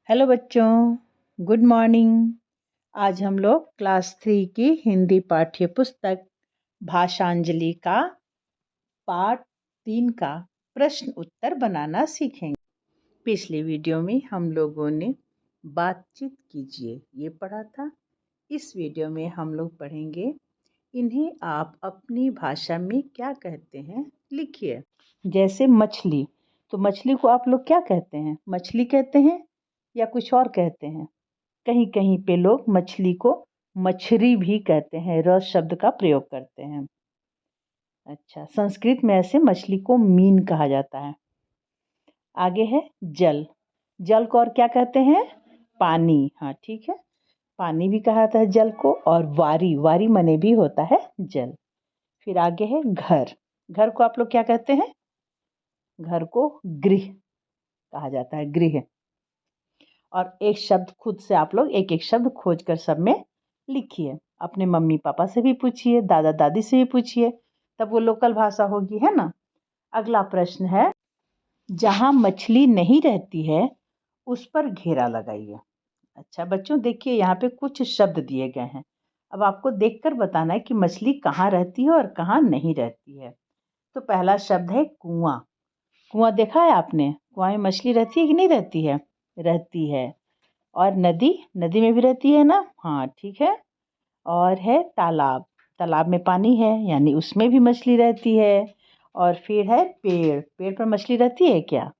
Hello बच्चों, good morning. आज हम लोग क्लास 3 की हिंदी पाठ्य पुस्तक भाषांजलि का पार्ट 3 का प्रश्न उत्तर बनाना सीखेंगे। पिछले वीडियो में हम लोगों ने बातचीत कीजिए ये पढ़ा था। इस वीडियो में हम लोग पढ़ेंगे इन्हें आप अपनी भाषा में क्या कहते हैं लिखिए। जैसे मछली, तो मछली को आप लोग क्या कहते हैं? मछली कहते हैं या कुछ और कहते हैं? कहीं कहीं पे लोग मछली को मछरी भी कहते हैं, र शब्द का प्रयोग करते हैं। अच्छा, संस्कृत में ऐसे मछली को मीन कहा जाता है। आगे है जल। जल को और क्या कहते हैं? पानी। हाँ ठीक है, पानी भी कहा जाता है जल को। और वारी, वारी मने भी होता है जल। फिर आगे है घर। घर को आप लोग क्या कहते हैं? घर को गृह कहा जाता है, गृह। और एक शब्द खुद से आप लोग एक एक शब्द खोज कर सब में लिखिए। अपने मम्मी पापा से भी पूछिए, दादा दादी से भी पूछिए, तब वो लोकल भाषा होगी, है ना। अगला प्रश्न है, जहाँ मछली नहीं रहती है उस पर घेरा लगाइए। अच्छा बच्चों, देखिए यहाँ पे कुछ शब्द दिए गए हैं। अब आपको देखकर बताना है कि मछली कहाँ रहती है और कहाँ नहीं रहती है। तो पहला शब्द है कुआं। कुआं देखा है आपने? कुआं में मछली रहती है कि नहीं रहती है? रहती है। और नदी, नदी में भी रहती है ना। हाँ ठीक है। और है तालाब, तालाब में पानी है यानी उसमें भी मछली रहती है। और फिर है पेड़, पेड़ पर मछली रहती है क्या?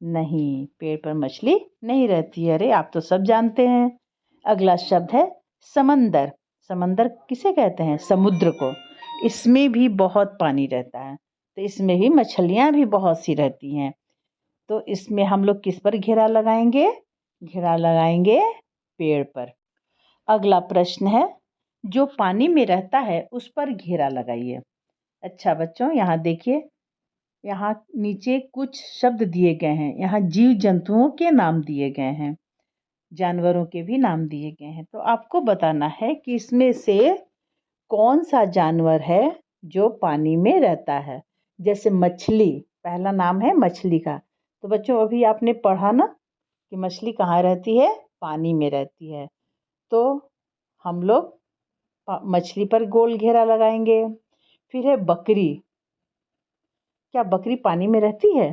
नहीं, पेड़ पर मछली नहीं रहती है। अरे आप तो सब जानते हैं। अगला शब्द है समंदर। समंदर किसे कहते हैं? समुद्र को। इसमें भी बहुत पानी रहता है, तो इसमें भी मछलियाँ भी बहुत सी रहती हैं। तो इसमें हम लोग किस पर घेरा लगाएंगे? घेरा लगाएंगे पेड़ पर। अगला प्रश्न है, जो पानी में रहता है उस पर घेरा लगाइए। अच्छा बच्चों, यहाँ देखिए, यहाँ नीचे कुछ शब्द दिए गए हैं। यहाँ जीव जंतुओं के नाम दिए गए हैं, जानवरों के भी नाम दिए गए हैं। तो आपको बताना है कि इसमें से कौन सा जानवर है जो पानी में रहता है। जैसे मछली, पहला नाम है मछली का। तो बच्चों अभी आपने पढ़ा ना कि मछली कहाँ रहती है? पानी में रहती है। तो हम लोग मछली पर गोल घेरा लगाएंगे। फिर है बकरी। क्या बकरी पानी में रहती है?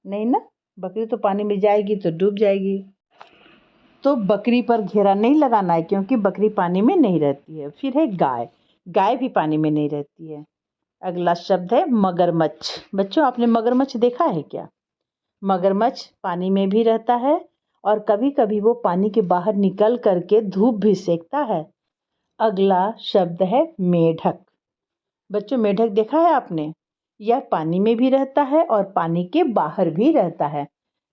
नहीं ना, बकरी तो पानी में जाएगी तो डूब जाएगी। तो बकरी पर घेरा नहीं लगाना है क्योंकि बकरी पानी में नहीं रहती है। फिर है गाय। गाय भी पानी में नहीं रहती है। अगला शब्द है मगरमच्छ। बच्चों आपने मगरमच्छ देखा है क्या? मगरमच्छ पानी में भी रहता है और कभी कभी वो पानी के बाहर निकल करके धूप भी सेकता है। अगला शब्द है मेढक। बच्चों मेढक देखा है आपने? यह पानी में भी रहता है और पानी के बाहर भी रहता है।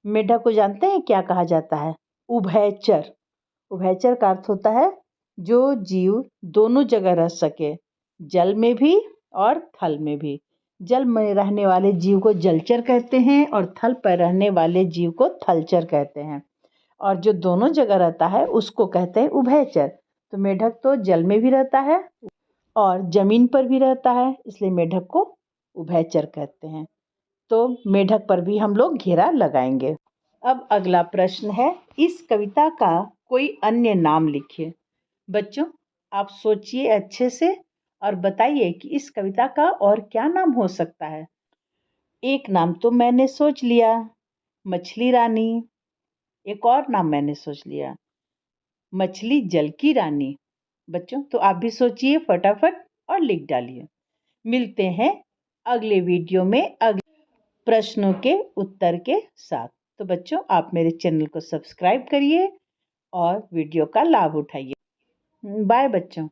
मेढक को जानते हैं क्या कहा जाता है? उभयचर। उभयचर का अर्थ होता है जो जीव दोनों जगह रह सके, जल में भी और थल में भी। जल में रहने वाले जीव को जलचर कहते हैं और थल पर रहने वाले जीव को थलचर कहते हैं। और जो दोनों जगह रहता है उसको कहते हैं उभयचर। तो मेढक तो जल में भी रहता है और जमीन पर भी रहता है, इसलिए मेढक को उभयचर कहते हैं। तो मेढक पर भी हम लोग घेरा लगाएंगे। अब अगला प्रश्न है, इस कविता का कोई अन्य नाम लिखिए। बच्चों आप सोचिए अच्छे से और बताइए कि इस कविता का और क्या नाम हो सकता है। एक नाम तो मैंने सोच लिया, मछली रानी। एक और नाम मैंने सोच लिया, मछली जल की रानी। बच्चों तो आप भी सोचिए फटाफट और लिख डालिए। मिलते हैं अगले वीडियो में अगले प्रश्नों के उत्तर के साथ। तो बच्चों आप मेरे चैनल को सब्सक्राइब करिए और वीडियो का लाभ उठाइए। बाय बच्चों।